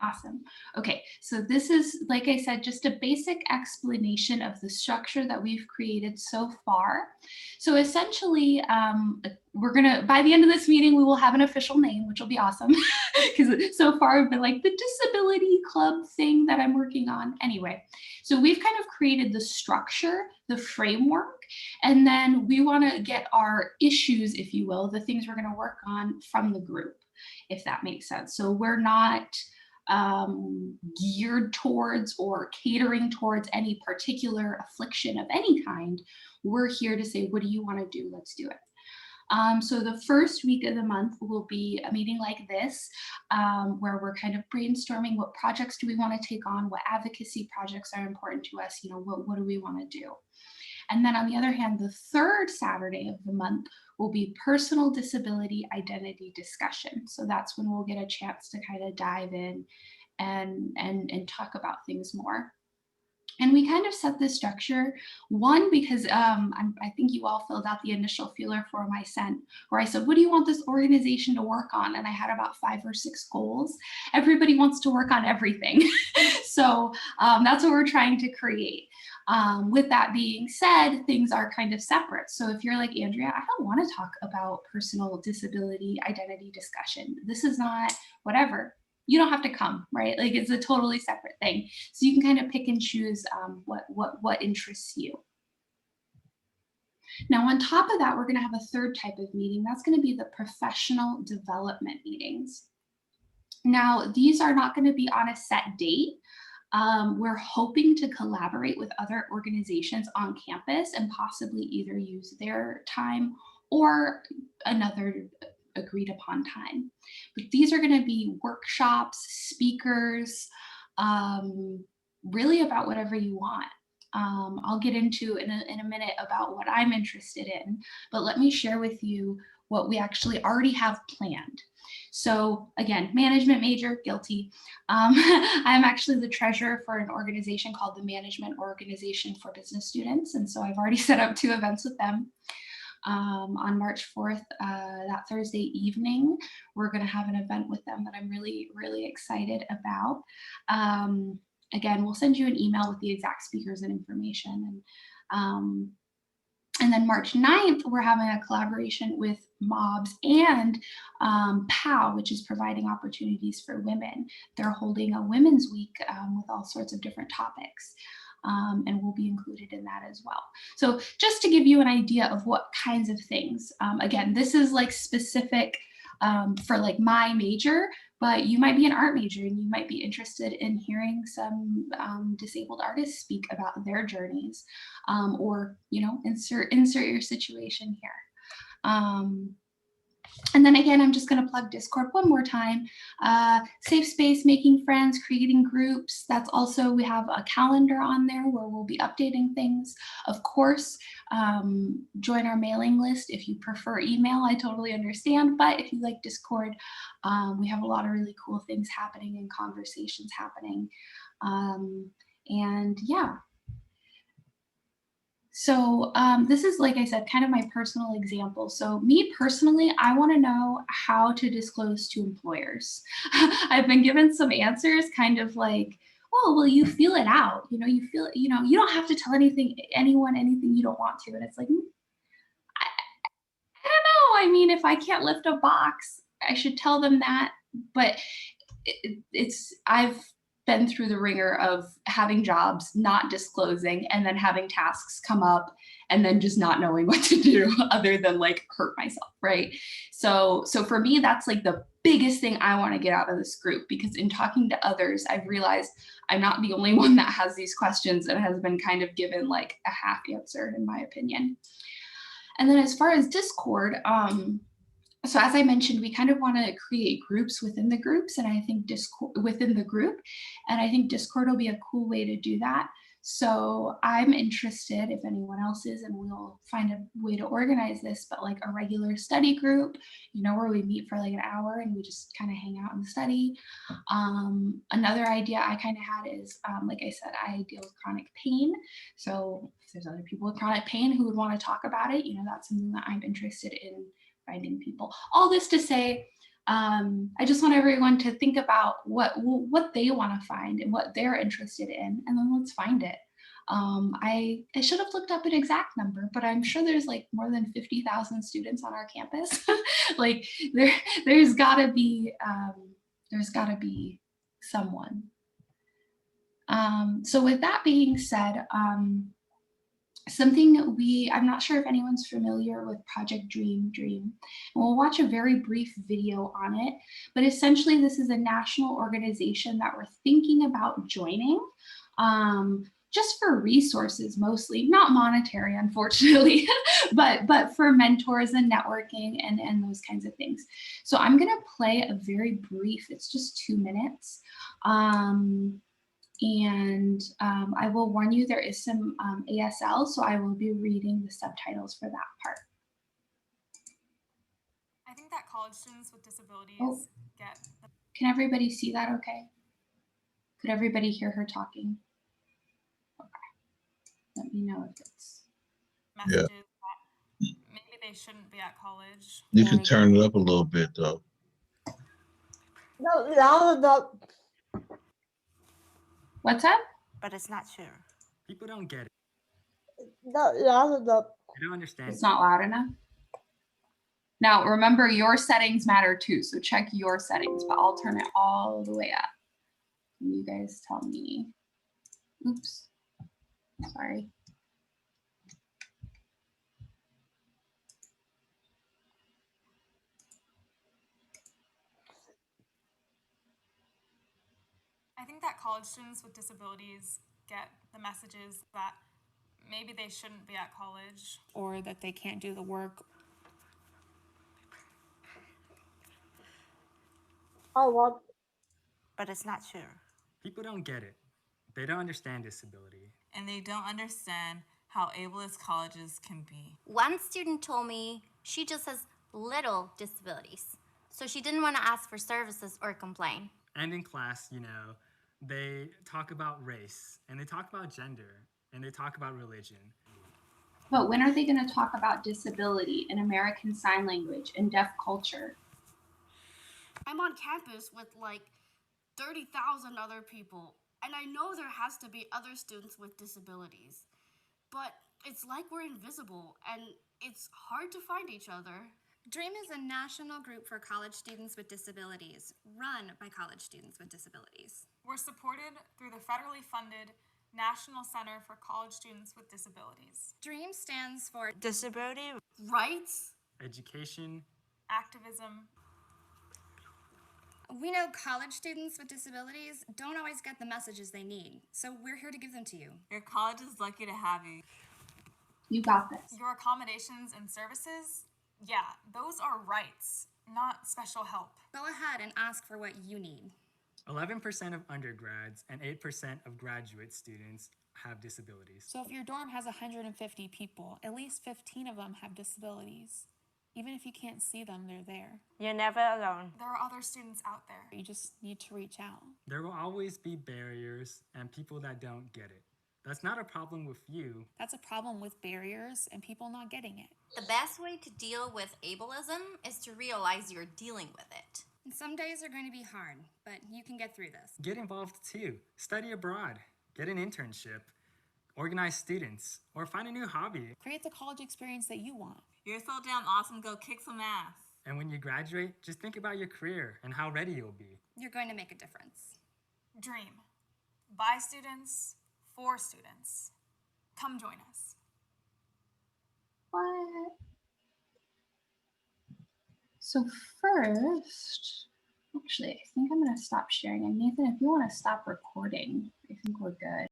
Awesome. Okay, so this is, like I said, just a basic explanation of the structure that we've created so far. So essentially, we're gonna, by the end of this meeting, we will have an official name, which will be awesome. Because so far I've been like the disability club thing that I'm working on. Anyway, so we've kind of created the structure, the framework, and then we want to get our issues, if you will, the things we're going to work on from the group, if that makes sense. So we're not geared towards or catering towards any particular affliction of any kind. We're here to say, what do you want to do? Let's do it. So the first week of the month will be a meeting like this, where we're kind of brainstorming what projects do we want to take on, what advocacy projects are important to us, what do we want to do? And then on the other hand, the third Saturday of the month will be personal disability identity discussion. So that's when we'll get a chance to kind of dive in and talk about things more. And we kind of set this structure, one, because I think you all filled out the initial feeler form I sent, where I said, what do you want this organization to work on? And I had about 5 or 6 goals. Everybody wants to work on everything. So that's what we're trying to create. With that being said, things are kind of separate. So if you're like, Andrea, I don't want to talk about personal disability identity discussion. This is not whatever. You don't have to come, right? Like it's a totally separate thing. So you can kind of pick and choose what interests you. Now, on top of that, we're going to have a third type of meeting. That's going to be the professional development meetings. Now, these are not going to be on a set date. We're hoping to collaborate with other organizations on campus and possibly either use their time or another agreed upon time. But these are going to be workshops, speakers, really about whatever you want. I'll get into in a minute about what I'm interested in, but let me share with you what we actually already have planned. So again, management major, guilty. I'm actually the treasurer for an organization called the Management Organization for Business Students. And so I've already set up 2 events with them. On March 4th, that Thursday evening, we're going to have an event with them that I'm really, really excited about. Again, we'll send you an email with the exact speakers and information. And then March 9th, we're having a collaboration with MOBS and POW, which is providing opportunities for women. They're holding a Women's Week with all sorts of different topics. And we'll be included in that as well. So just to give you an idea of what kinds of things, again, this is like specific for like my major, but you might be an art major and you might be interested in hearing some disabled artists speak about their journeys, or, insert your situation here. And then again, I'm just going to plug Discord one more time. Safe space, making friends, creating groups. That's also, we have a calendar on there where we'll be updating things. Of course, join our mailing list. If you prefer email, I totally understand. But if you like Discord, we have a lot of really cool things happening and conversations happening. And yeah. So this is, like I said, kind of my personal example. So me personally, I want to know how to disclose to employers. I've been given some answers kind of like, oh, well, you feel it out. You feel it, you don't have to tell anyone anything you don't want to. And it's like, I don't know. I mean, if I can't lift a box, I should tell them that. But I've been through the ringer of having jobs, not disclosing, and then having tasks come up and then just not knowing what to do other than like hurt myself, right? So for me, that's like the biggest thing I want to get out of this group, because in talking to others, I've realized I'm not the only one that has these questions and has been kind of given like a half answer, in my opinion. And then as far as Discord, so as I mentioned, we kind of want to create groups within the groups, and I think Discord within the group, and I think Discord will be a cool way to do that. So I'm interested, if anyone else is, and we'll find a way to organize this, but like a regular study group, where we meet for like an hour and we just kind of hang out and study. Another idea I kind of had is, like I said, I deal with chronic pain. So if there's other people with chronic pain who would want to talk about it, that's something that I'm interested in finding people. All this to say, I just want everyone to think about what they want to find and what they're interested in, and then let's find it. I should have looked up an exact number, but I'm sure there's like more than 50,000 students on our campus. Like there, there's gotta be someone. So with that being said, I'm not sure if anyone's familiar with Project Dream. And we'll watch a very brief video on it, but essentially this is a national organization that we're thinking about joining, just for resources mostly, not monetary, unfortunately, but for mentors and networking and those kinds of things. So I'm gonna play a very brief, it's just 2 minutes. I will warn you, there is some ASL, so I will be reading the subtitles for that part. I think that college students with disabilities get... Can everybody see that okay? Could everybody hear her talking? Okay. Let me know if it's... messages that maybe they shouldn't be at college. You can turn it up a little bit though. No. What's up? But it's not sure. People don't get it. No. They don't understand. It's not loud enough. Now, remember, your settings matter too, so check your settings, but I'll turn it all the way up. Can you guys tell me? Oops, sorry. I think that college students with disabilities get the messages that maybe they shouldn't be at college, or that they can't do the work. But it's not sure. People don't get it. They don't understand disability. And they don't understand how ableist colleges can be. One student told me she just has little disabilities, so she didn't want to ask for services or complain. And in class, they talk about race, and they talk about gender, and they talk about religion. But when are they going to talk about disability and American Sign Language and deaf culture? I'm on campus with like 30,000 other people, and I know there has to be other students with disabilities, but it's like we're invisible and it's hard to find each other. DREAM is a national group for college students with disabilities, run by college students with disabilities. We're supported through the federally funded National Center for College Students with Disabilities. DREAM stands for Disability Rights, education, activism. We know college students with disabilities don't always get the messages they need, so we're here to give them to you. Your college is lucky to have you. You got this. Your accommodations and services, yeah, those are rights, not special help. Go ahead and ask for what you need. 11% of undergrads and 8% of graduate students have disabilities. So if your dorm has 150 people, at least 15 of them have disabilities. Even if you can't see them, they're there. You're never alone. There are other students out there. You just need to reach out. There will always be barriers and people that don't get it. That's not a problem with you. That's a problem with barriers and people not getting it. The best way to deal with ableism is to realize you're dealing with it. And some days are going to be hard, but you can get through this. Get involved too. Study abroad. Get an internship. Organize students. Or find a new hobby. Create the college experience that you want. You're so damn awesome, go kick some ass. And when you graduate, just think about your career and how ready you'll be. You're going to make a difference. DREAM. By students, for students. Come join us. What? So first, actually, I think I'm going to stop sharing. And Nathan, if you want to stop recording, I think we're good.